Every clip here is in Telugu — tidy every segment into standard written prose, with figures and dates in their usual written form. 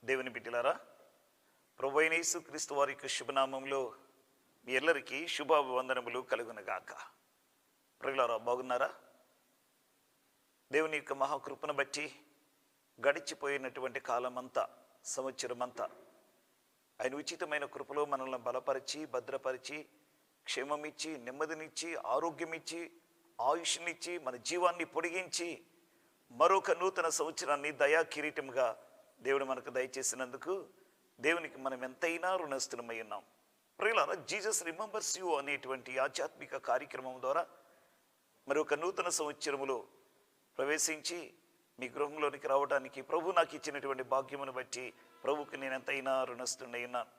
దేవుని బిడ్డలారా, ప్రభువైన యేసుక్రీస్తు వారి యొక్క శుభనామంలో మీ ಎಲ್ಲరికీ శుభాభివందనములు కలుగునగాక. ప్రియులారా, బాగున్నారా? దేవుని యొక్క మహాకృపను బట్టి గడిచిపోయినటువంటి కాలమంతా, సంవత్సరమంతా ఆయన ఉచితమైన కృపలో మనల్ని బలపరిచి, భద్రపరిచి, క్షేమమిచ్చి, నెమ్మదినిచ్చి, ఆరోగ్యమిచ్చి, ఆయుష్నిచ్చి, మన జీవాన్ని పొడిగించి మరొక నూతన సంవత్సరాన్ని దయా కిరీటంగా దేవుడు మనకు దయచేసినందుకు దేవునికి మనం ఎంతైనా రుణస్థులమై ఉన్నాం. ప్రియులారా, జీసస్ రిమెంబర్స్ యూ అనేటువంటి ఆధ్యాత్మిక కార్యక్రమం ద్వారా మరొక నూతన సంవత్సరములో ప్రవేశించి మీ గృహంలోనికి రావడానికి ప్రభు నాకు ఇచ్చినటువంటి భాగ్యమును బట్టి ప్రభుకి నేను ఎంతైనా రుణస్థుడై ఉన్నాను.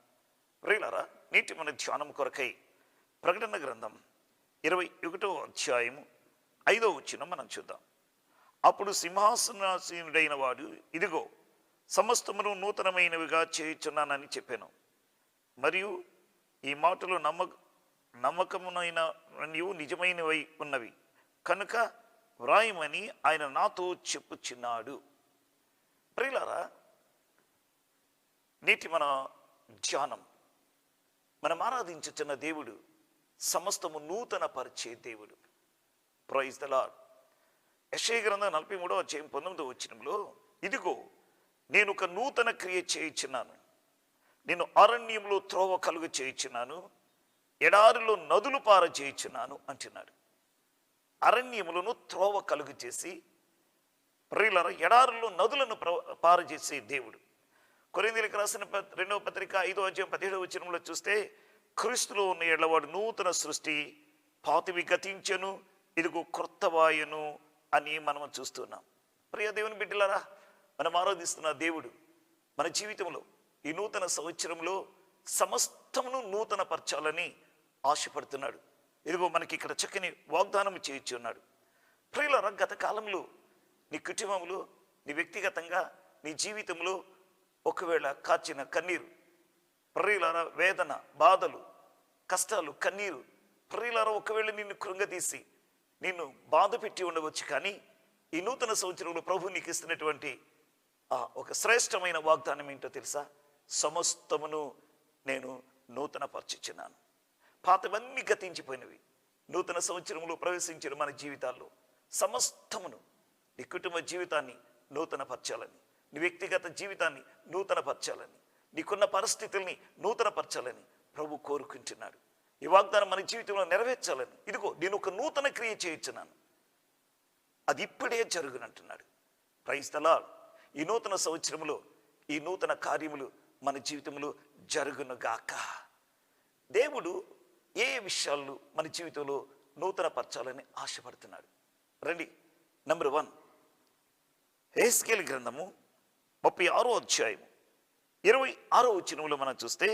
ప్రియులారా, నేటి మన ధ్యానం కొరకై ప్రకటన గ్రంథం 21వ అధ్యాయము 5వ వచనం మనం చూద్దాం. అప్పుడు సింహాసనాసీనుడైన వాడు, ఇదిగో సమస్తమును నూతనమైనవిగా చేయుచున్నానని చెప్పాను. మరియు ఈ మాటలు నమ్మకమునైన నిజమైనవై ఉన్నవి కనుక వ్రాయమని ఆయన నాతో చెప్పుచున్నాడు. ప్రియులారా, నేటి మన ధ్యానం, మనం ఆరాధించుచున్న దేవుడు సమస్తము నూతన పరిచే దేవుడు. Praise the Lord. యెషయా గ్రంథం 43వ అధ్యాయం 19వ వచనంలో, ఇదిగో నేను ఒక నూతన క్రియ చేయుచున్నాను, నేను అరణ్యంలో త్రోవ కలుగు చేయుచున్నాను, ఎడారిలో నదులు పార చేయుచున్నాను అంటున్నాడు. అరణ్యములను త్రోవ కలుగు చేసి, ప్రియులారా, ఎడారుల్లో నదులను పార చేసే దేవుడు. కొరింథీయులకు రాసిన 2వ పత్రిక 5వ అధ్యాయం 17వ వచనంలో చూస్తే, క్రీస్తులో ఉన్న ఎడలవాడు నూతన సృష్టి, పాతవి గతించెను, ఇదిగో క్రొత్తవాయను అని మనం చూస్తున్నాం. ప్రియ దేవుని బిడ్డలారా, మనం ఆరాధిస్తున్న దేవుడు మన జీవితంలో ఈ నూతన సంవత్సరంలో సమస్తమును నూతన పరచాలని ఆశపడుతున్నాడు. ఇదిగో మనకి ఇక్కడ చక్కని వాగ్దానం చేయించున్నాడు. ప్రియులారా, గత కాలంలో నీ కుటుంబంలో, నీ వ్యక్తిగతంగా, నీ జీవితంలో ఒకవేళ కాచిన కన్నీరు, ప్రియులారా, వేదన, బాధలు, కష్టాలు, కన్నీరు, ప్రియులారా, ఒకవేళ నిన్ను కృంగదీసి నిన్ను బాధ పెట్టి ఉండవచ్చు. కానీ ఈ నూతన సంవత్సరంలో ప్రభు నీకు ఇస్తున్నటువంటి ఒక శ్రేష్టమైన వాగ్దానం ఏంటో తెలుసా? సమస్తమును నేను నూతన పరచుచున్నాను. పాతవన్నీ గతించిపోయినవి. నూతన సంవత్సరంలో ప్రవేశించిన మన జీవితాల్లో సమస్తమును, నీ కుటుంబ జీవితాన్ని నూతన పరచాలని, నీ వ్యక్తిగత జీవితాన్ని నూతన పరచాలని, నీకున్న పరిస్థితుల్ని నూతన పరచాలని ప్రభు కోరుకుంటున్నాడు. ఈ వాగ్దానం మన జీవితంలో నెరవేర్చాలని, ఇదిగో నేను ఒక నూతన క్రియ చేయించున్నాను, అది ఇప్పుడే జరుగునంటున్నాడు. Praise the lord. ఈ నూతన సంవత్సరంలో ఈ నూతన కార్యములు మన జీవితంలో జరుగునుగాక. దేవుడు ఏ విషయాలు మన జీవితంలో నూతన పరచాలని ఆశపడుతున్నాడు? రండి. నెంబర్ 1, యెహెజ్కేలు గ్రంథము 36వ అధ్యాయం 26వ వచనంలో మనం చూస్తే,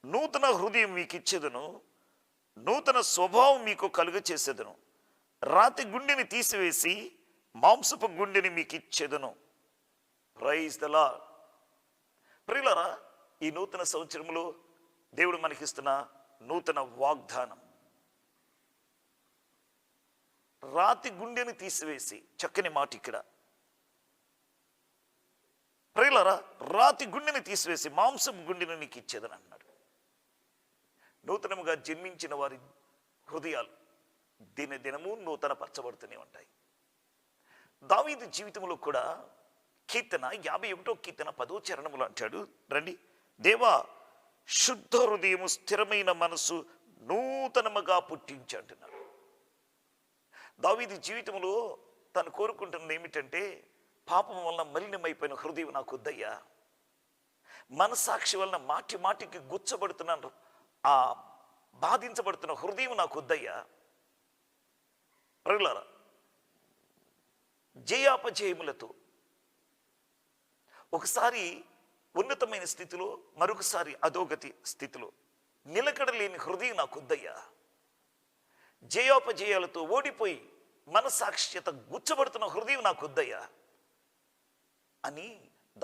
నూతన హృదయం మీకు ఇచ్చేదను, నూతన స్వభావం మీకు కలుగ చేసేదను, రాతి గుండెని తీసివేసి మాంసపు గుండెని మీకు ఇచ్చేదను. Praise the lord. ప్రియులారా, ఈ నూతన సంవత్సరంలో దేవుడు మనకిస్తున్న నూతన వాగ్దానం, రాతి గుండెని తీసివేసి, చక్కని మాట ఇక్కడ. ప్రియులారా, రాతి గుండెని తీసివేసి మాంసపు గుండెని నీకు ఇచ్చేదని అన్నాడు. నూతనముగా జన్మించిన వారి హృదయాలు దినదినము నూతన పరచబడుతూనే ఉంటాయి. దావీదు జీవితంలో కూడా కీర్తన 51వ కీర్తన 10వ చరణములు అంటాడు. రండి. దేవా, శుద్ధ హృదయము, స్థిరమైన మనసు నూతనముగా పుట్టించి అంటున్నాడు. దావీదు జీవితంలో తను కోరుకుంటున్నది ఏమిటంటే, పాపం వలన మలినమైపోయిన హృదయం నాకు వద్దయ్యా, మనసాక్షి వలన మాటి మాటికి గుచ్చబడుతున్నాను, ఆ బాధించబడుతున్న హృదయం నాకు వద్దయ్యా. ప్రియులారా, జయాపజయములతో ఒకసారి ఉన్నతమైన స్థితిలో, మరొకసారి అధోగతి స్థితిలో నిలకడలేని హృదయం నాకు వద్దయ్యా. జయోపజయాలతో ఓడిపోయి మనసాక్షిత గుచ్చబడుతున్న హృదయం నాకు వద్దయ్యా అని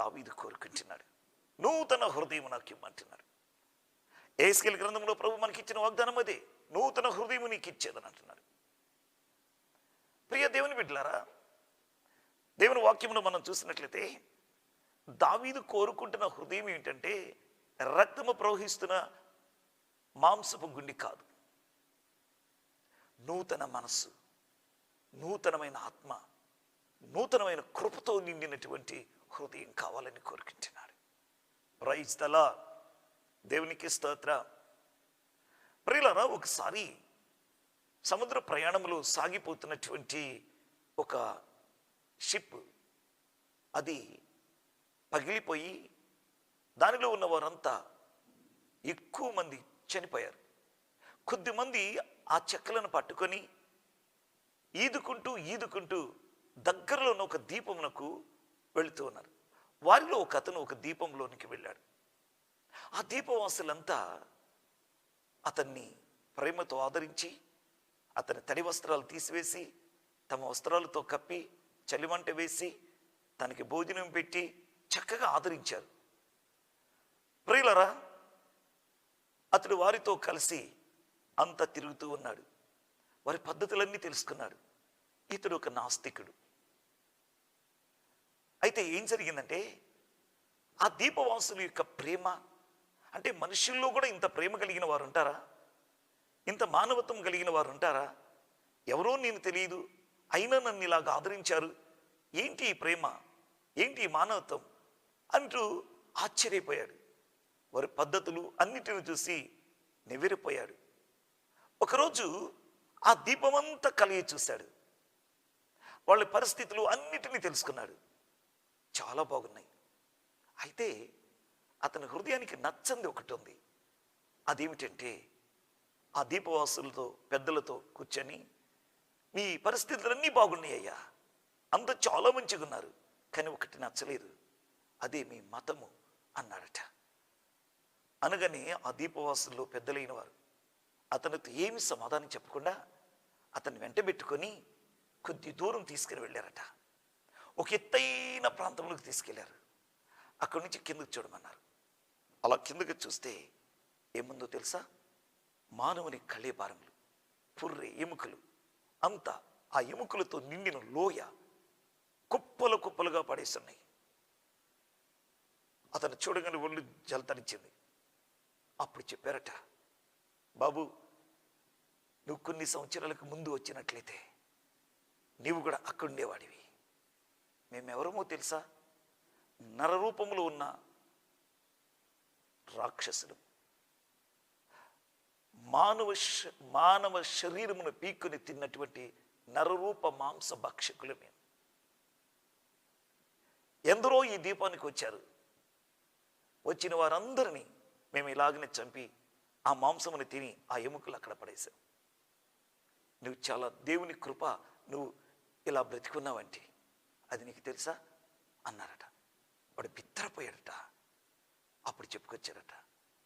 దావీదు కోరుకుంటున్నాడు. నూతన హృదయం నాకు ఇమ్మంటున్నాడు. యెహెజ్కేలు గ్రంథంలో ప్రభు మనకి ఇచ్చిన వాగ్దానం అదే, నూతన హృదయం నీకు ఇచ్చేదని అంటున్నాడు. ప్రియ దేవుని బిడ్డలారా, దేవుని వాక్యమును మనం చూసినట్లయితే దావీదు కోరుకుంటున్న హృదయం ఏంటంటే రక్తము ప్రవహిస్తున్న మాంసపు గుండి కాదు, నూతన మనస్సు, నూతనమైన ఆత్మ, నూతనమైన కృపతో నిండినటువంటి హృదయం కావాలని కోరుకుంటున్నాడు. Praise the Lord. దేవునికి స్తోత్రం. ప్రియులారా, ఒకసారి సముద్ర ప్రయాణంలో సాగిపోతున్నటువంటి ఒక షిప్ అది పగిలిపోయి దానిలో ఉన్న వారంతా ఎక్కువ మంది చనిపోయారు. కొద్దిమంది ఆ చెక్కలను పట్టుకొని ఈదుకుంటూ దగ్గరలో ఉన్న ఒక దీపమునకు వెళుతూ ఉన్నారు. వారిలో ఒక అతను ఒక దీపంలోనికి వెళ్ళాడు. ఆ దీపవాసులంతా అతన్ని ప్రేమతో ఆదరించి అతని తడి వస్త్రాలు తీసివేసి తమ వస్త్రాలతో కప్పి చలిమంట వేసి తనకి భోజనం పెట్టి చక్కగా ఆదరించారు. ప్రియులారా, అతడు వారితో కలిసి అంతా తిరుగుతూ ఉన్నాడు. వారి పద్ధతులన్నీ తెలుసుకున్నాడు. ఇతడు ఒక నాస్తికుడు. అయితే ఏం జరిగిందంటే, ఆ దీపవాసుల యొక్క ప్రేమ అంటే మనుషుల్లో కూడా ఇంత ప్రేమ కలిగిన వారు ఉంటారా? ఇంత మానవత్వం కలిగిన వారు ఉంటారా? ఎవరో నేను తెలియదు, అయినా నన్ను ఇలాగ ఆదరించారు, ఏంటి ఈ ప్రేమ, ఏంటి ఈ మానవత్వం అంటూ ఆశ్చర్యపోయాడు. వారి పద్ధతులు అన్నిటిని చూసి నివ్వెరపోయాడు. ఒకరోజు ఆ దీపమంతా కలిగి చూశాడు. వాళ్ళ పరిస్థితులు అన్నిటినీ తెలుసుకున్నాడు. చాలా బాగున్నాయి. అయితే అతని హృదయానికి నచ్చంది ఒకటి ఉంది. అదేమిటంటే, ఆ దీపవాసులతో పెద్దలతో కూర్చొని, మీ పరిస్థితులన్నీ బాగున్నాయి అయ్యా, అంత చాలా మంచిగా ఉన్నారు, కానీ ఒకటి నచ్చలేదు, అదే మీ మతము అన్నాడట. అనగానే ఆ దీపవాసుల్లో పెద్దలైన వారు అతనితో ఏమి సమాధానం చెప్పకుండా అతన్ని వెంటబెట్టుకొని కొద్ది దూరం తీసుకుని వెళ్ళారట. ఒక ఎత్తైన ప్రాంతంలోకి తీసుకెళ్లారు. అక్కడి నుంచి కిందకు చూడమన్నారు. అలా కిందకి చూస్తే ఏముందో తెలుసా? మానవుని కళేపారములు, పుర్రె ఎముకలు, అంతా ఆ ఎముకలతో నిండిన లోయ కుప్పలు కుప్పలుగా పడేస్తున్నాయి. అతను చూడగానే ఒళ్ళు జలతనిచ్చింది. అప్పుడు చెప్పారట, బాబు, నువ్వు కొన్ని సంవత్సరాలకు ముందు వచ్చినట్లయితే నీవు కూడా అక్కడుండేవాడివి. మేమెవరమో తెలుసా? నరరూపంలో ఉన్న రాక్షసుడు, మానవ శరీరమును పీక్కుని తిన్నటువంటి నరరూప మాంస భక్షకులు మేము. ఎందరో ఈ దీపానికి వచ్చారు. వచ్చిన వారందరినీ మేము ఇలాగనే చంపి ఆ మాంసముని తిని ఆ ఎముకలు అక్కడ పడేశాం. నువ్వు చాలా దేవుని కృప, నువ్వు ఇలా బ్రతికున్నావంటే అది నీకు తెలుసా అన్నారట. వాడు బిత్తరపోయాడట. అప్పుడు చెప్పుకొచ్చారట,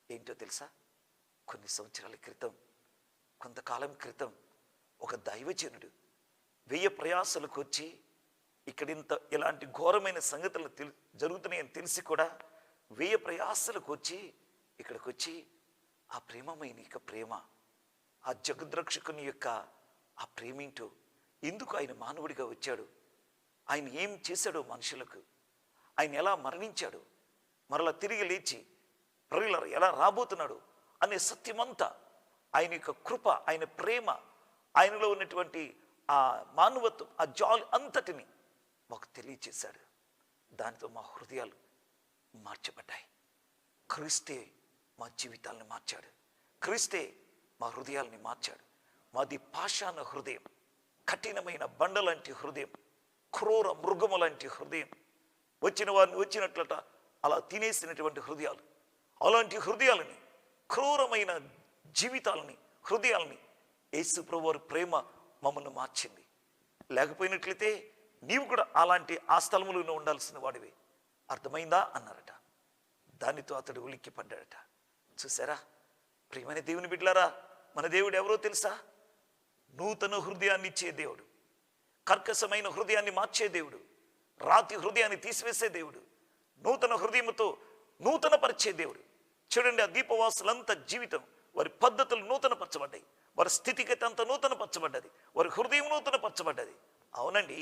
ఏంటో తెలుసా? కొన్ని సంవత్సరాల క్రితం, కొంతకాలం క్రితం ఒక దైవజనుడు 1000 ప్రయాసాలకు వచ్చి ఇక్కడింత ఇలాంటి ఘోరమైన సంగతులు జరుగుతున్నాయని తెలిసి కూడా 1000 ప్రయాసాలకు వచ్చి ఇక్కడికి వచ్చి ఆ ప్రేమమైన యొక్క ప్రేమ, ఆ జగద్రక్షకుని యొక్క ఆ ప్రేమేంటో, ఎందుకు ఆయన మానవుడిగా వచ్చాడు, ఆయన ఏం చేశాడో మనుషులకు, ఆయన ఎలా మరణించాడు, మరలా తిరిగి లేచి ప్రజలు ఎలా రాబోతున్నాడు అనే సత్యమంతా, ఆయన యొక్క కృప, ఆయన ప్రేమ, ఆయనలో ఉన్నటువంటి ఆ మానవత్వం, ఆ జాలి అంతటిని మాకు తెలియచేశాడు. దానితో మా హృదయాలు మార్చబడ్డాయి. క్రీస్తే మా జీవితాలను మార్చాడు. క్రీస్తే మా హృదయాల్ని మార్చాడు. మాది పాషాణ హృదయం, కఠినమైన బండ లాంటి హృదయం, క్రూర మృగము లాంటి హృదయం, వచ్చిన వారిని వచ్చినట్లట అలా తినేసినటువంటి హృదయాలు. అలాంటి హృదయాలని, క్రూరమైన జీవితాలని, హృదయాలని యేసు ప్రభువు వారి ప్రేమ మమ్మల్ని మార్చింది. లేకపోయినట్లయితే నీవు కూడా అలాంటి ఆ స్థలములో ఉండాల్సిన వాడివి. అర్థమైందా అన్నారట. దానితో అతడు ఉలిక్కి పడ్డాడట. చూసారా ప్రియమైన దేవుని బిడ్డలారా, మన దేవుడు ఎవరో తెలుసా? నూతన హృదయాన్ని ఇచ్చే దేవుడు, కర్కశమైన హృదయాన్ని మార్చే దేవుడు, రాతి హృదయాన్ని తీసివేసే దేవుడు, నూతన హృదయముతో నూతన పరిచే దేవుడు. చూడండి, ఆ దీపవాసులంతా జీవితం, వారి పద్ధతులు నూతన పరచబడ్డాయి, వారి స్థితిగతి అంతా నూతన పరచబడ్డది, వారి హృదయం నూతన పరచబడ్డది. అవునండి,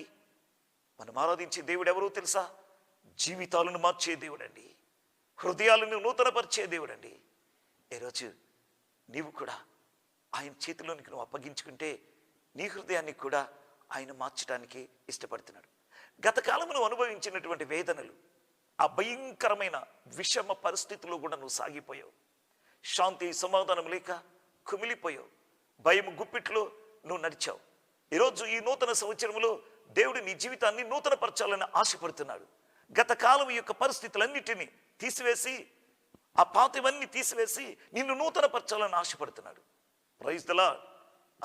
మనం ఆరాధించే దేవుడు ఎవరో తెలుసా? జీవితాలను మార్చే దేవుడండి, హృదయాలను నూతనపరిచే దేవుడండి. ఈరోజు నీవు కూడా ఆయన చేతిలోనికి నువ్వు అప్పగించుకుంటే నీ హృదయాన్ని కూడా ఆయన మార్చడానికి ఇష్టపడుతున్నాడు. గత కాలం నువ్వు అనుభవించినటువంటి వేదనలు, ఆ భయంకరమైన విషమ పరిస్థితుల్లో కూడా నువ్వు సాగిపోయావు. శాంతి సమాధానం లేక కుమిలిపోయావు. భయం గుప్పిట్లో నువ్వు నడిచావు. ఈరోజు ఈ నూతన సంవత్సరంలో దేవుడు నీ జీవితాన్ని నూతనపరచాలని ఆశపడుతున్నాడు. గత కాలం యొక్క పరిస్థితులన్నిటినీ తీసివేసి, ఆ పాతవన్నీ తీసివేసి నిన్ను నూతనపరచాలని ఆశపడుతున్నాడు. Praise the Lord.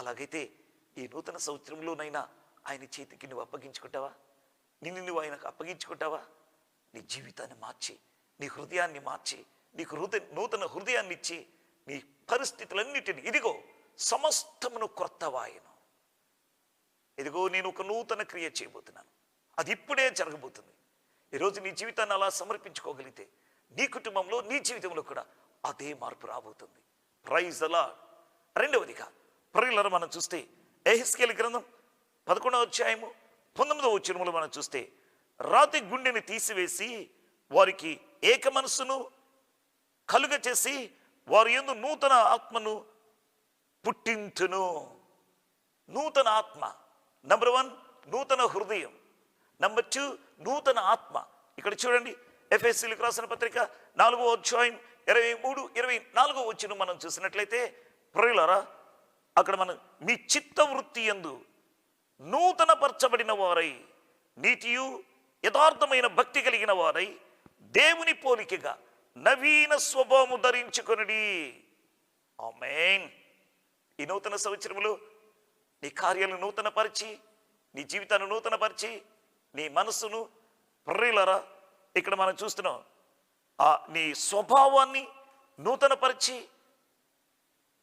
అలాగైతే ఈ నూతన సంవత్సరంలోనైనా ఆయన చేతికి నువ్వు అప్పగించుకుంటావా? నిన్ను నువ్వు ఆయనకు అప్పగించుకుంటావా? నీ జీవితాన్ని మార్చి, నీ హృదయాన్ని మార్చి, నీకు నూతన హృదయాన్ని ఇచ్చి, నీ పరిస్థితులన్నిటిని, ఇదిగో సమస్తమును క్రొత్తవాయను, ఇదిగో నేను ఒక నూతన క్రియ చేయబోతున్నాను, అది ఇప్పుడే జరగబోతుంది. ఈరోజు నీ జీవితాన్ని అలా సమర్పించుకోగలిగితే నీ కుటుంబంలో, నీ జీవితంలో కూడా అదే మార్పు రాబోతుంది. Praise the Lord. రెండవదిగా ప్రియులారా, మనం చూస్తే యెహెజ్కేలు గ్రంథం 11వ అధ్యాయము 19వ వచనములో మనం చూస్తే, రాతి గుండెని తీసివేసి వారికి ఏక మనస్సును కలుగ చేసి వారి యందు నూతన ఆత్మను పుట్టించును. నూతన ఆత్మ. నంబర్ 1 నూతన హృదయం. నంబర్ 2 నూతన ఆత్మ. ఇక్కడ చూడండి, ఎఫెసీయులకు రాసిన పత్రిక 4వ అధ్యాయం 23-24 వచనం మనం చూసినట్లయితే, ప్రియులారా, అక్కడ మనం మీ చిత్త వృత్తి యందు నూతన పరచబడిన వారై నీతియు యథార్థమైన భక్తి కలిగిన వారై దేవుని పోలికగా నవీన స్వభావము ధరించుకొనుడి. ఆమేన్. ఈ నూతన సంవత్సరంలో నీ కార్యాలను నూతనపరిచి, నీ జీవితాన్ని నూతనపరిచి, నీ మనస్సును, ప్రియులారా, ఇక్కడ మనం చూస్తున్నాం, నీ స్వభావాన్ని నూతనపరిచి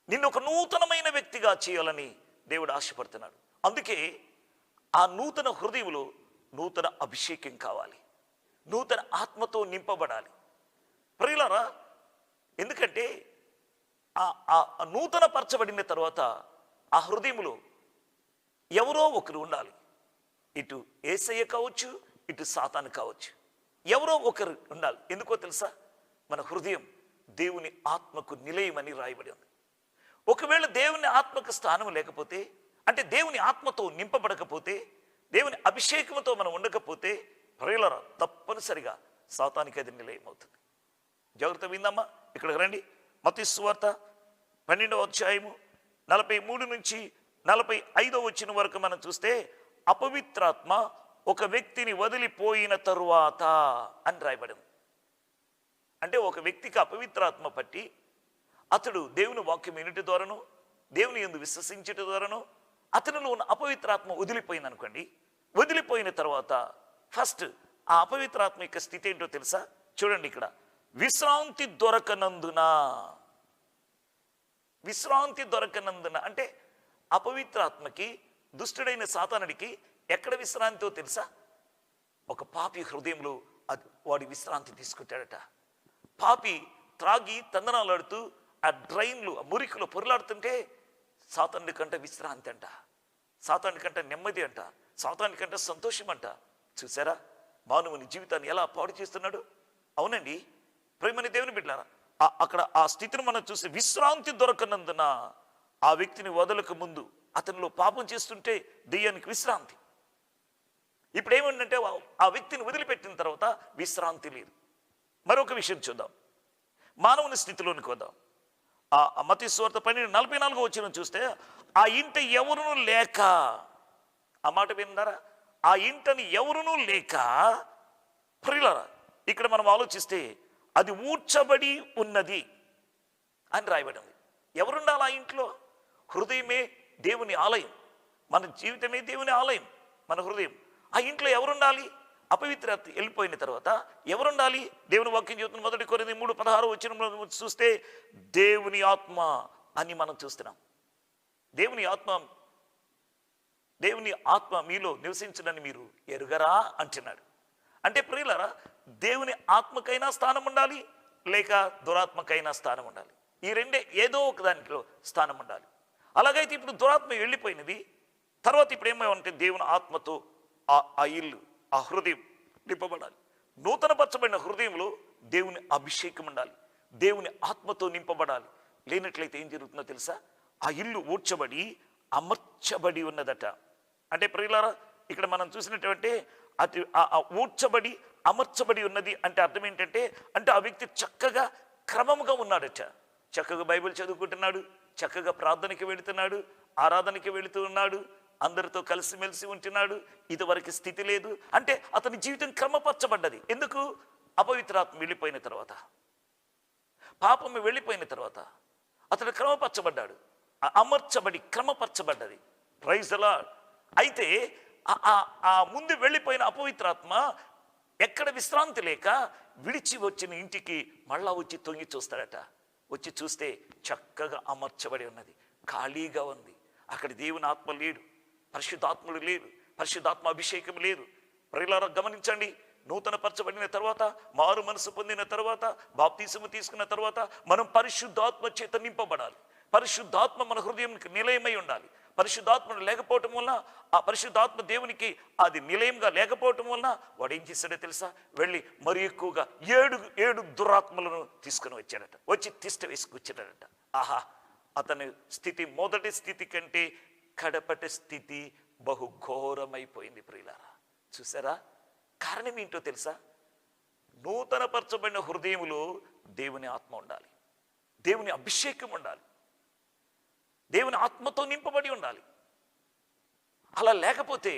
నిన్ను ఒక నూతనమైన వ్యక్తిగా చేయాలని దేవుడు ఆశపడుతున్నాడు. అందుకే ఆ నూతన హృదయంలో నూతన అభిషేకం కావాలి, నూతన ఆత్మతో నింపబడాలి. ప్రియులారా, ఎందుకంటే ఆ నూతన పరచబడిన తర్వాత ఆ హృదయంలో ఎవరో ఒకరు ఉండాలి. ఇటు యేసయ్య కావచ్చు, ఇటు సాతాను కావచ్చు, ఎవరో ఒకరు ఉండాలి. ఎందుకో తెలుసా? మన హృదయం దేవుని ఆత్మకు నిలయమని రాయబడి ఉంది. ఒకవేళ దేవుని ఆత్మకు స్థానం లేకపోతే, అంటే దేవుని ఆత్మతో నింపబడకపోతే, దేవుని అభిషేకంతో మనం ఉండకపోతే, ప్రియులారా, తప్పనిసరిగా సాతానికి అది నిలయం అవుతుంది. జాగ్రత్త విందామా? ఇక్కడికి రండి. మత్తయి సువార్త 12వ అధ్యాయము 43-45 వచనం వరకు మనం చూస్తే, అపవిత్రాత్మ ఒక వ్యక్తిని వదిలిపోయిన తరువాత అని రాయబడింది. అంటే ఒక వ్యక్తికి అపవిత్రాత్మ పట్టి అతడు దేవుని వాక్యం వినుట ద్వారాను, దేవుని యందు విశ్వసించుట ద్వారాను అతనిలో ఉన్న అపవిత్రాత్మ వదిలిపోయింది అనుకోండి. వదిలిపోయిన తర్వాత ఫస్ట్ ఆ అపవిత్రాత్మ యొక్క స్థితి ఏంటో తెలుసా? చూడండి, ఇక్కడ విశ్రాంతి దొరకనందున. విశ్రాంతి దొరకనందున అంటే అపవిత్రాత్మకి, దుష్టుడైన సాతానుడికి ఎక్కడ విశ్రాంతితో తెలుసా? ఒక పాపి హృదయంలో వాడి విశ్రాంతి తీసుకుంటాడట. పాపి త్రాగి తందనాలాడుతూ ఆ డ్రైన్లు, ఆ మురికిలో పొరలాడుతుంటే సాతానుడి కంటే విశ్రాంతి అంట, సాతానుడి కంటే నెమ్మది అంట, సాతానుడి కంటే సంతోషం అంట. చూసారా మానవుని జీవితాన్ని ఎలా పాడు చేస్తున్నాడు? అవునండి ప్రేమని దేవుని బిడ్డలారా, అక్కడ ఆ స్థితిని మనం చూసి, విశ్రాంతి దొరకనందున ఆ వ్యక్తిని వదలక ముందు అతనిలో పాపం చేస్తుంటే దెయ్యానికి విశ్రాంతి. ఇప్పుడు ఏమంటే ఆ వ్యక్తిని వదిలిపెట్టిన తర్వాత విశ్రాంతి లేదు. మరొక విషయం చూద్దాం, మానవుని స్థితిలోనికి వద్దాం. మత్తయి సువార్త 12:44 వచనం చూస్తే, ఆ ఇంట ఎవరునూ లేక, ఆ మాట విన్నారా? ఆ ఇంటని ఎవరునూ లేక. ప్రియులారా, ఇక్కడ మనం ఆలోచిస్తే అది ఊడ్చబడి ఉన్నది అని రాయబడింది. ఎవరుండాలి ఆ ఇంట్లో? హృదయమే దేవుని ఆలయం, మన జీవితమే దేవుని ఆలయం, మన హృదయం. ఆ ఇంట్లో ఎవరుండాలి? అపవిత్రత వెళ్ళిపోయిన తర్వాత ఎవరుండాలి? దేవుని వాక్యం చెబుతున్న 1 కొరింథీ 3:16 వచనంలో చూస్తే దేవుని ఆత్మ అని మనం చూస్తున్నాం. దేవుని ఆత్మ మీలో నివసించడని మీరు ఎరుగరా అంటున్నాడు. అంటే ప్రియులారా, దేవుని ఆత్మకైనా స్థానం ఉండాలి, లేక దురాత్మకైనా స్థానం ఉండాలి. ఈ రెండే, ఏదో ఒక దాంట్లో స్థానం ఉండాలి. అలాగైతే ఇప్పుడు దురాత్మ వెళ్ళిపోయినది, తర్వాత ఇప్పుడు ఏమో అంటే దేవుని ఆత్మతో ఆ ఇల్లు, ఆ హృదయం నింపబడాలి. నూతనపరచబడిన హృదయంలో దేవుని అభిషేకం ఉండాలి, దేవుని ఆత్మతో నింపబడాలి. లేనట్లయితే ఏం జరుగుతుందో తెలుసా? ఆ ఇల్లు ఊడ్చబడి అమర్చబడి ఉన్నదట. అంటే ప్రియులారా, ఇక్కడ మనం చూసినటువంటి అటు ఊడ్చబడి అమర్చబడి ఉన్నది అంటే అర్థం ఏంటంటే, అంటే ఆ వ్యక్తి చక్కగా క్రమముగా ఉన్నాడట. చక్కగా బైబిల్ చదువుకుంటున్నాడు, చక్కగా ప్రార్థనకి వెళుతున్నాడు, ఆరాధనకి వెళుతూ ఉన్నాడు, అందరితో కలిసిమెలిసి ఉంటున్నాడు. ఇదివరకు స్థితి లేదు. అంటే అతని జీవితం క్రమపరచబడ్డది. ఎందుకు? అపవిత్రాత్మ వెళ్ళిపోయిన తర్వాత, పాపము వెళ్ళిపోయిన తర్వాత అతడు క్రమపరచబడ్డాడు. అమర్చబడి క్రమపరచబడ్డది. Praise the lord. అయితే ఆ ముందు వెళ్ళిపోయిన అపవిత్రాత్మ ఎక్కడ విశ్రాంతి లేక విడిచి వచ్చిన ఇంటికి మళ్ళా వచ్చి తొంగి చూస్తాడట. వచ్చి చూస్తే చక్కగా అమర్చబడి ఉన్నది, ఖాళీగా ఉంది. అక్కడ దేవుని ఆత్మ లేడు, పరిశుద్ధాత్ముడు లేడు, పరిశుద్ధాత్మ అభిషేకం లేదు. ప్రియులారా గమనించండి, నూతన పరచబడిన తర్వాత, మారు మనసు పొందిన తర్వాత, బాప్తీసము తీసుకున్న తర్వాత మనం పరిశుద్ధాత్మ చేత నింపబడాలి. పరిశుద్ధాత్మ మన హృదయంకి నిలయమై ఉండాలి. పరిశుద్ధాత్మను లేకపోవటం వలన, ఆ పరిశుద్ధాత్మ దేవునికి అది నిలయంగా లేకపోవటం వలన వాడు ఏం చేశాడో తెలుసా? వెళ్ళి మరి ఎక్కువగా ఏడు దురాత్మలను తీసుకుని వచ్చాడట. వచ్చి తిష్ట వేసుకొచ్చాడట. ఆహా, అతని స్థితి మొదటి స్థితి కంటే కడపటి స్థితి బహు ఘోరమైపోయింది. ప్రియులారా చూసారా? కారణం ఏంటో తెలుసా? నూతన పరచబడిన హృదయములో దేవుని ఆత్మ ఉండాలి, దేవుని అభిషేకం ఉండాలి, దేవుని ఆత్మతో నింపబడి ఉండాలి. అలా లేకపోతే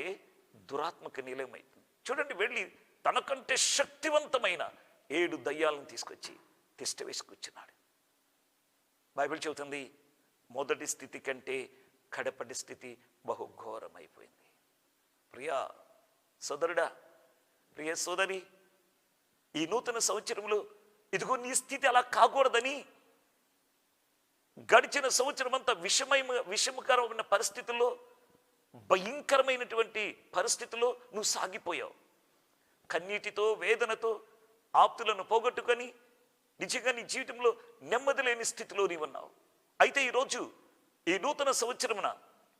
దురాత్మక నిలయమైతుంది. చూడండి, వెళ్ళి తనకంటే శక్తివంతమైన 7 దయ్యాలను తీసుకొచ్చి తిష్ట వేసుకొచ్చినాడు. బైబిల్ చెబుతుంది మొదటి స్థితి కంటే కడపటి స్థితి బహుఘోరమైపోయింది. ప్రియా సోదరుడా, ప్రియ సోదరి, ఈ నూతన సంవత్సరంలో ఇదిగో నీ స్థితి అలా కాకూడదని గడిచిన సంవత్సరం అంతా విషమకరమైన పరిస్థితుల్లో, భయంకరమైనటువంటి పరిస్థితుల్లో నువ్వు సాగిపోయావు. కన్నీటితో, వేదనతో ఆప్తులను పోగొట్టుకొని నిజంగా నీ జీవితంలో నెమ్మది లేని స్థితిలో నీవు ఉన్నావు. అయితే ఈరోజు ఈ నూతన సంవత్సరమున,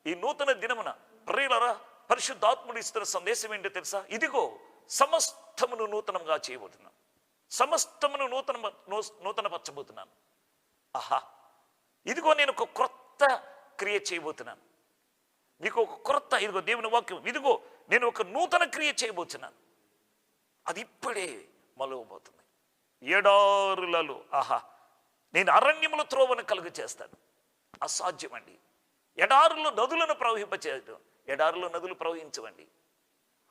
ఈ నూతన దినమున ప్రియులారా, పరిశుద్ధాత్ముడు ఇస్తున్న సందేశం ఏంటో తెలుసా? ఇదిగో సమస్తమును నూతనంగా చేయబోతున్నాను, సమస్తమును నూతనపరచబోతున్నాను. ఆహా, ఇదిగో నేను ఒక క్రొత్త క్రియ చేయబోతున్నాను. నీకు ఒక క్రొత్త, ఇదిగో దేవుని వాక్యం, ఇదిగో నేను ఒక నూతన క్రియ చేయబోతున్నాను. అది ఇప్పుడే మొలవబోతుంది. ఎడారులలో, ఆహా, నేను అరణ్యములో త్రోవను కలుగు చేస్తాను. అసాధ్యమండి. ఎడారులో నదులను ప్రవహింపచేయడం, ఎడారులో నదులు ప్రవహించవండి.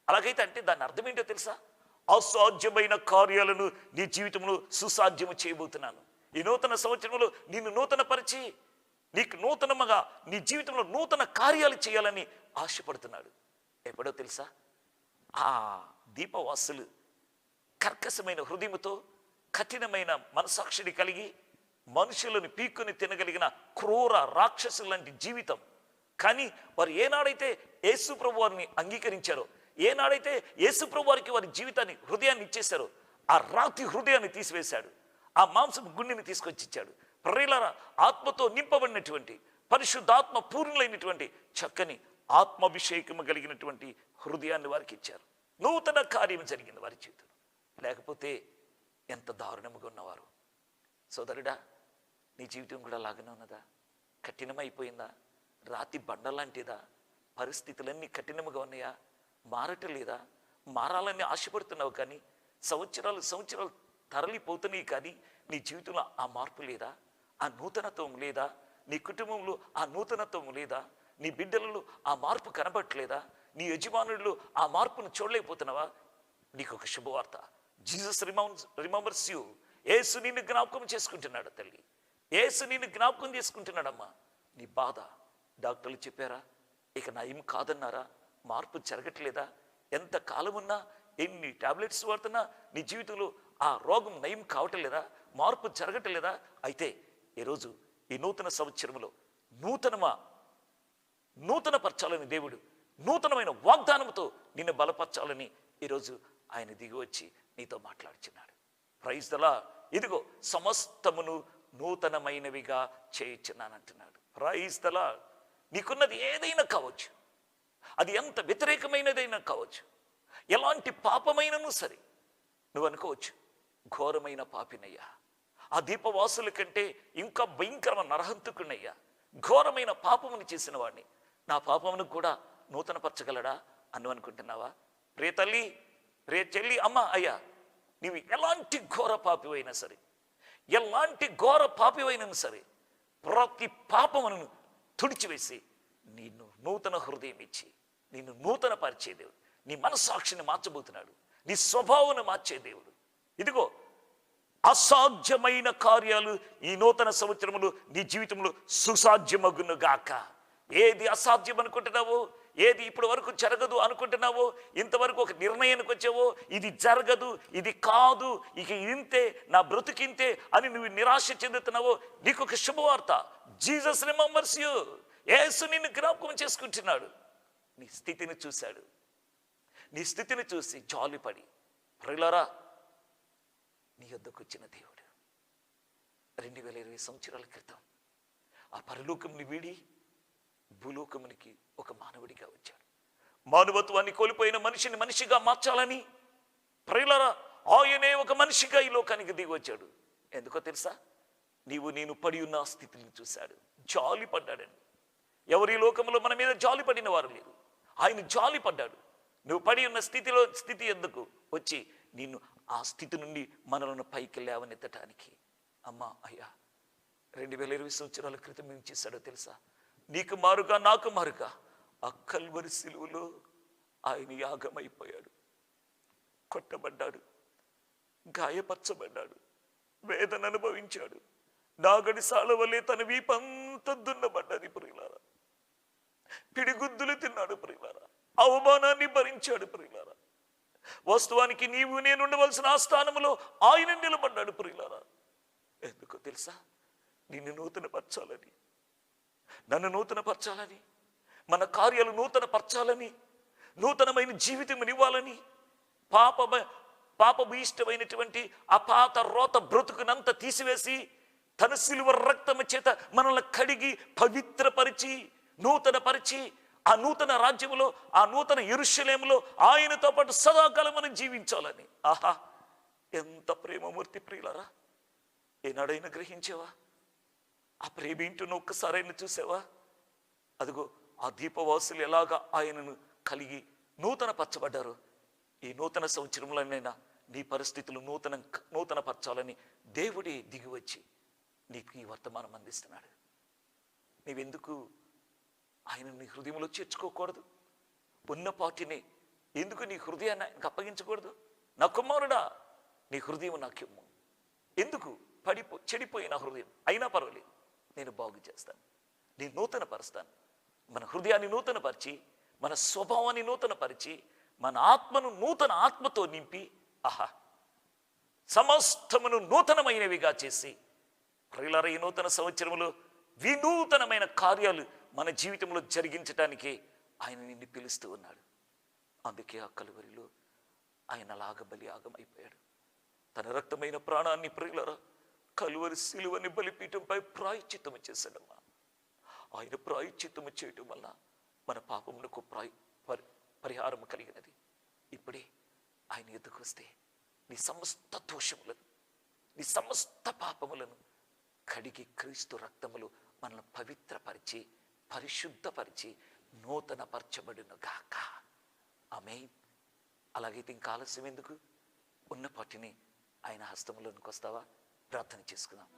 అలాగైతే అంటే దాని అర్థం ఏంటో తెలుసా? అసాధ్యమైన కార్యాలను నీ జీవితంలో సుసాధ్యము చేయబోతున్నాను. ఈ నూతన సంవత్సరంలో నిన్ను నూతన పరిచి, నీకు నూతనముగా నీ జీవితంలో నూతన కార్యాలు చేయాలని ఆశపడుతున్నాడు. ఎప్పుడో తెలుసా? ఆ దీపవాసులు కర్కశమైన హృదయముతో, కఠినమైన మనసాక్షిని కలిగి, మనుషులను పీక్కుని తినగలిగిన క్రూర రాక్షసుల లాంటి జీవితం. కానీ వారు ఏనాడైతే యేసుప్రభు వారిని అంగీకరించారో, ఏనాడైతే యేసుప్రభు వారికి వారి జీవితాన్ని, హృదయాన్ని ఇచ్చేశారో, ఆ రాతి హృదయాన్ని తీసివేశాడు, ఆ మాంసపు గుండెని తీసుకొచ్చి ఇచ్చాడు. ప్రియులారా, ఆత్మతో నింపబడినటువంటి, పరిశుద్ధాత్మ పూర్ణులైనటువంటి చక్కని ఆత్మాభిషేకము కలిగినటువంటి హృదయాన్ని వారికి ఇచ్చారు. నూతన కార్యం జరిగింది వారి జీవితం. లేకపోతే ఎంత దారుణముగా ఉన్నవారు. సోదరుడా, నీ జీవితం కూడా అలాగనే ఉన్నదా? కఠినమైపోయిందా? రాతి బండలాంటిదా? పరిస్థితులన్నీ కఠినముగా ఉన్నాయా? మారటలేదా? మారాలని ఆశపడుతున్నావు, కానీ సంవత్సరాలు తరలిపోతున్నాయి, కానీ నీ జీవితంలో ఆ మార్పు లేదా? ఆ నూతనత్వం లేదా? నీ కుటుంబంలో ఆ నూతనత్వం లేదా? నీ బిడ్డలలో ఆ మార్పు కనబడట్లేదా? నీ యజమానుల్లో ఆ మార్పును చూడలేకపోతున్నావా? నీకు ఒక శుభవార్త. Jesus remembers you. యేసు నిన్ను జ్ఞాపకం చేసుకుంటున్నాడు తల్లి. యేసు నిన్ను జ్ఞాపకం చేసుకుంటున్నాడమ్మా. నీ బాధ డాక్టర్లు చెప్పారా? ఇక నయం కాదన్నారా? మార్పు జరగట్లేదా? ఎంత కాలమున్నా, ఎన్ని టాబ్లెట్స్ వాడుతున్నా నీ జీవితంలో ఆ రోగం నయం కావట్లేదా? మార్పు జరగట్లేదా? అయితే ఈరోజు ఈ నూతన సంవత్సరంలో నూతనపరచాలని దేవుడు నూతనమైన వాగ్దానంతో నిన్ను బలపరచాలని ఈరోజు ఆయన దిగి వచ్చి నీతో మాట్లాడుచున్నాడు. Praise the Lord. ఇదిగో సమస్తమును నూతనమైనవిగా చేయుచున్నానంటున్నాడు. Praise the Lord. నీకున్నది ఏదైనా కావచ్చు, అది ఎంత వ్యతిరేకమైనదైనా కావచ్చు, ఎలాంటి పాపమైనను సరే, నువ్వు అనుకోవచ్చు, ఘోరమైన పాపినయ్యా, ఆ దీపవాసుల కంటే ఇంకా భయంకరమైన నరహంతుకున్నయ్యా, ఘోరమైన పాపముని చేసిన వాడిని, నా పాపమును కూడా నూతనపరచగలడా అని అనుకుంటున్నావా? ప్రియ తల్లి, ప్రియ చెల్లి, అమ్మ, అయ్యా, నీవు ఎలాంటి ఘోర పాపివైనా సరే, ఎలాంటి ఘోర పాపివైనా సరే, ప్రతి పాపమును తుడిచివేసి నిన్ను నూతన హృదయం ఇచ్చి నిన్ను నూతన పరిచే దేవుడు, నీ మనస్సాక్షిని మార్చబోతున్నాడు, నీ స్వభావాన్ని మార్చే దేవుడు. ఇదిగో అసాధ్యమైన కార్యాలు ఈ నూతన సంవత్సరములు నీ జీవితంలో సుసాధ్యమగును గాక. ఏది అసాధ్యం అనుకుంటున్నావో, ఏది ఇప్పటి వరకు జరగదు అనుకుంటున్నావో, ఇంతవరకు ఒక నిర్ణయానికి వచ్చావో, ఇది జరగదు, ఇది కాదు, ఇక ఇంతే, నా బ్రతుకింతే అని నువ్వు నిరాశ చెందుతున్నావో, నీకు ఒక శుభవార్త. Jesus remembers you. యేసు నిన్ను జ్ఞాపకం చేసుకుంటున్నాడు. నీ స్థితిని చూశాడు. నీ స్థితిని చూసి జాలిపడి, ప్రియులారా, నీ యొద్దకు వచ్చిన దేవుడు 2020 సంవత్సరాల క్రితం ఆ పరలోకంని వీడి భూలోకమునికి ఒక మానవుడిగా వచ్చాడు. మానవత్వాన్ని కోల్పోయిన మనిషిని మనిషిగా మార్చాలని, ప్రియులారా, ఆయనే ఒక మనిషిగా ఈ లోకానికి దిగి వచ్చాడు. ఎందుకో తెలుసా? నేను పడి ఉన్న స్థితిని చూశాడు, జాలి పడ్డాడండి. ఎవరి లోకంలో మన మీద జాలి పడిన వారు లేరు. ఆయన జాలి పడ్డాడు. నువ్వు పడి ఉన్న స్థితి ఎందుకు వచ్చి నిన్ను ఆ స్థితి నుండి మనలను పైకి లేవనెత్తటానికి. అమ్మా, అయ్యా, 2020 సంవత్సరాల క్రితం ఏం చేశాడో తెలుసా? నీకు మారుగా నాకు మారుగా ఆ కల్వరి సిలువలో ఆయన యాగమైపోయాడు. కొట్టబడ్డాడు, గాయపరచబడ్డాడు, వేదన అనుభవించాడు. నాగడి సాల వల్లే తన వీపంతా దున్నబడ్డది ప్రియులారా. పిడిగుద్దులు తిన్నాడు ప్రియులారా. అవమానాన్ని భరించాడు ప్రియులారా. వాస్తవానికి నీవు నేను ఉండవలసిన ఆ స్థానంలో ఆయన నిలబడ్డాడు ప్రియులారా. ఎందుకో తెలుసా? నిన్ను నూతనపరచాలని, నన్ను నూతనపరచాలని, మన కార్యాలు నూతనపరచాలని, నూతనమైన జీవితం ఇవ్వాలని, పాప ఇష్టమైనటువంటి ఆ పాత రోత బ్రతుకునంత తీసివేసి తన సిలువ రక్తము చేత మనల్ని కడిగి పవిత్రపరిచి నూతనపరిచి ఆ నూతన రాజ్యములో, ఆ నూతన యెరూషలేములో ఆయనతో పాటు సదాకాలం మనం జీవించాలని. ఆహా, ఎంత ప్రేమమూర్తి ప్రియులారా! ఏనాడైనా గ్రహించావా? ఆ ప్రేమ ఏంటో ఒక్కసారైనా చూసావా? అదిగో ఆ దీపవాసులు ఎలాగా ఆయనను కలిగి నూతన పరచబడ్డారు. ఈ నూతన సంవత్సరంలోనైనా నీ పరిస్థితులు నూతన పరచాలని దేవుడే దిగివచ్చి నీకు ఈ వర్తమానం అందిస్తున్నాడు. నీవెందుకు ఆయన నీ హృదయంలో చేర్చుకోకూడదు? ఉన్నపాటిని ఎందుకు నీ హృదయాన్ని ఆయనకు అప్పగించకూడదు? నా కుమారుడా, నీ హృదయం నాకిమ్ము. ఎందుకు చెడిపోయిన హృదయం అయినా పర్వాలేదు, నేను బాగు చేస్తాను, నేను నూతన పరుస్తాను. మన హృదయాన్ని నూతనపరిచి, మన స్వభావాన్ని నూతనపరిచి, మన ఆత్మను నూతన ఆత్మతో నింపి, ఆహా, సమస్తమును నూతనమైనవిగా చేసి, ప్రియులారా, ఈ నూతన సంవత్సరంలో వినూతనమైన కార్యాలు మన జీవితంలో జరిగించడానికి ఆయన నిన్ను పిలుస్తూ ఉన్నాడు. అందుకే ఆ కలువరిలో ఆయన బలియాగం అయిపోయాడు. తన రక్తమైన ప్రాణాన్ని, ప్రియులారా, కలువరి సిలువని బలిపీఠంపై ప్రాయశ్చిత్తము చేశాడమ్మా. ఆయన ప్రాయశ్చిత్తము చేయటం వల్ల మన పాపమునకు పరిహారం కలిగినది. ఇప్పుడే ఆయన ఎదుకు వస్తే నీ సమస్త దోషములను, నీ సమస్త పాపములను కడిగి క్రీస్తు రక్తములు మనల్ని పవిత్రపరిచి, పరిశుద్ధపరిచి, నూతన పరచబడును గాక. ఆమేన్. అలాగైతే ఇంకా ఆలస్యం ఎందుకు? ఉన్నపాటిని ఆయన హస్తములోనికి వస్తావా? ప్రార్థన చేసుకుందాం.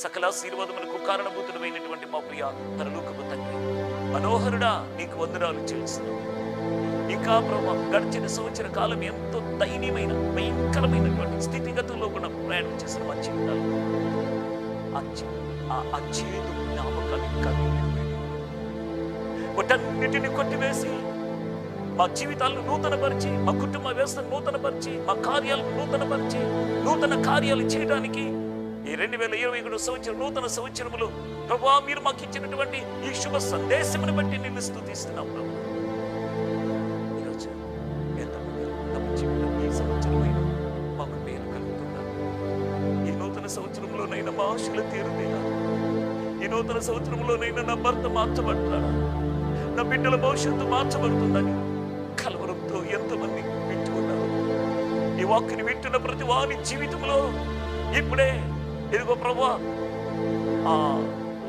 సకల ఆశీర్వాదములకు కారణభూతుడమైనటువంటి మా ప్రియ పరలోకపు తండ్రి, మనోహరుడా, నీకు వందనాలు చెల్లిస్తున్నాం. ఇంకా ప్రభు, గడిచిన సంవత్సర కాలం ఎంతో దయనీయమైన, భయంకరమైనటువంటి స్థితిగతుల్లో కూడా ప్రయాణం చేసిన మా జీవితాలు, ఆ చేదు జ్ఞాపకాలు వాటన్నిటిని కొట్టివేసి మా జీవితాలను నూతనపరిచి, మా కుటుంబ వ్యవస్థను నూతనపరిచి, మా కార్యాలను నూతనపరిచి, నూతన కార్యాలు చేయడానికి ఈ 2021 సంవత్సరం నూతన సంవత్సరములో ప్రభువా, మీరు మాకు ఇచ్చినటువంటి ఈ శుభ సందేశమును బట్టి నిన్ను స్తుతిస్తున్నాం ప్రభు. ఈరోజు ఎంతమంది ఈ సంవత్సరమైనా మాకు మేలు కలుగుతున్నారు. ఈ నూతన సంవత్సరంలోనైనా మా ఆశలు తీరుదేనా? ఈ నూతన సంవత్సరంలోనైనా నా భర్త మార్చబడతాడా? నా బిడ్డల భవిష్యత్తు మార్చబడుతుందని కలవరంతో ఎంతమంది వింటూ ఉన్నారు. ఈ వాక్యని వింటున్న ప్రతి వారి జీవితంలో ఇప్పుడే ఇదిగో ప్రభువా, ఆ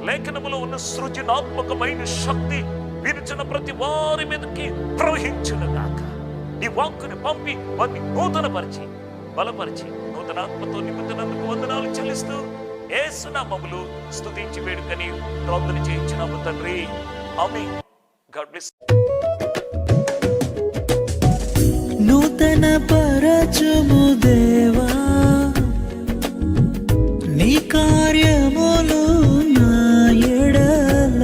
లేఖనములో ఉన్న సృజనాత్మకమైన శక్తి విరుచున్న ప్రతి వారి మీదకి ప్రవహించును గాక. నీ వాక్కుని పంపి వారిని నూతనపరిచి బలపరిచి నూతనాత్మతో నింపుతున్నందుకు వందనాలు చెల్లిస్తూ యేసు నామములో స్తుతించి వేడుకని ప్రార్థన చేయించున్నాము తండ్రి. ఆమేన్. God bless. నూతన పరచుము దేవా, నీ కార్యములు నా ఎడల.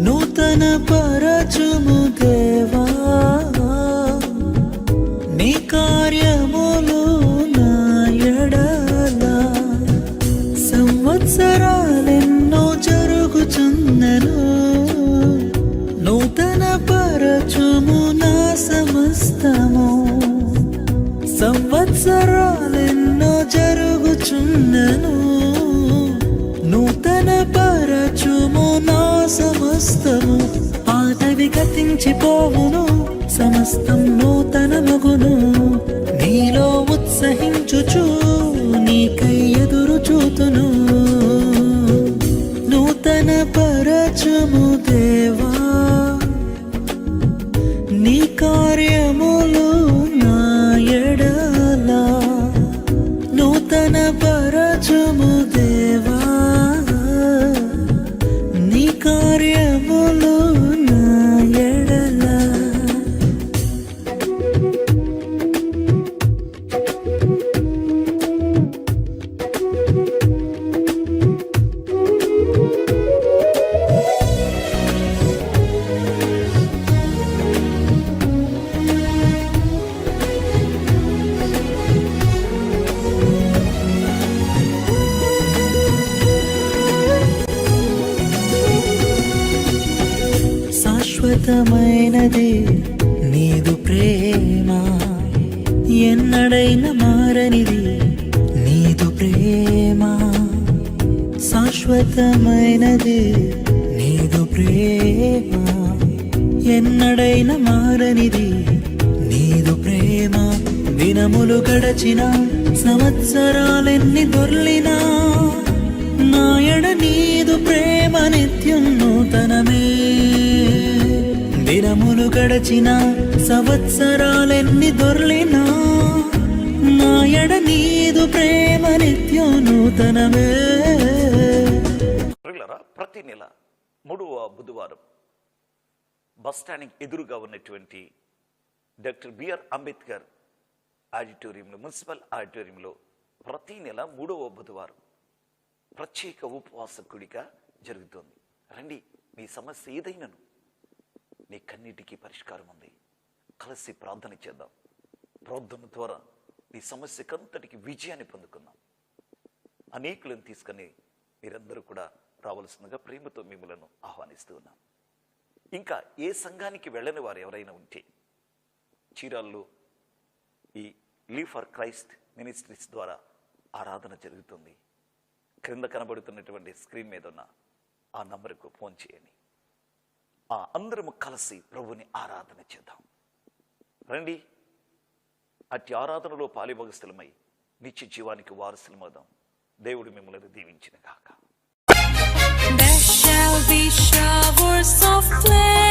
నూతన పరచుము దేవా, నీ కార్యములు నా ఎడల. సంవత్సరాలెన్నో జరుగుచున్నను, నూతన పరచుము నా సమస్తము. సంవత్సరాలెన్నో జరుగుచున్నను, నూతన పరచుము నా సమస్తము. పాతవి గతించిపోవును, సమస్తం నూతనమగును. నీలో ఉత్సహించుచు నీకై ఎదురు చూతును. నూతన పరచుము దేవా, నీ కార్యములు నా ఎడల. నూతన పరచుము దేవా, నీ కార్యములు నా ఎడల. శాశ్వతమైనది నీదు ప్రేమ, ఎన్నడైనా మారనిది నీదు ప్రేమ. శాశ్వతమైనది నీదు ప్రేమ, ఎన్నడైనా మారనిది నీదు ప్రేమ. దినములు గడచిన సంవత్సరాలెన్ని దొర్లినా, నాయడ నీదు ప్రేమ నిత్యం నూతనమే. దినములు గడచిన సంవత్సరాలెన్ని దొర్లినా, నాయడ నీదు ప్రేమ నిత్యం నూతనమే. ప్రియులారా, ప్రతి నెల 3వ బుధవారం బస్ స్టాండ్ ఎదురుగా ఉన్నటువంటి డాక్టర్ బిఆర్ అంబేద్కర్ ఆడిటోరియంలో, మున్సిపల్ ఆడిటోరియంలో ప్రతి నెల 3వ బుధవారం ప్రత్యేక ఉపవాస కూడిక జరుగుతోంది. రండి, మీ సమస్య ఏదైనాను, నీ కన్నిటికీ పరిష్కారం ఉంది. కలిసి ప్రార్థన చేద్దాం. ప్రార్థన ద్వారా నీ సమస్యకంతటికి విజయాన్ని పొందుకుందాం. అనేకులను తీసుకొని మీరందరూ కూడా రావాల్సిందిగా ప్రేమతో మిమ్మలను ఆహ్వానిస్తూ ఉన్నాం. ఇంకా ఏ సంఘానికి వెళ్ళని వారు ఎవరైనా ఉంటే, చీరాల్లో ఈ లివ్ ఫర్ క్రైస్ట్ మినిస్ట్రీస్ ద్వారా ఆరాధన జరుగుతుంది. క్రింద కనబడుతున్నటువంటి స్క్రీన్ మీద ఉన్న ఆ నంబర్కు ఫోన్ చేయండి. అందరము కలిసి ప్రభుని ఆరాధన చేద్దాం. రండి, అట్టి ఆరాధనలో పాలిభాగస్థులమై నిత్య జీవానికి వారసులమవుదాం. దేవుడు మిమ్మల్ని దీవించిన గాక. There shall be showers of flame.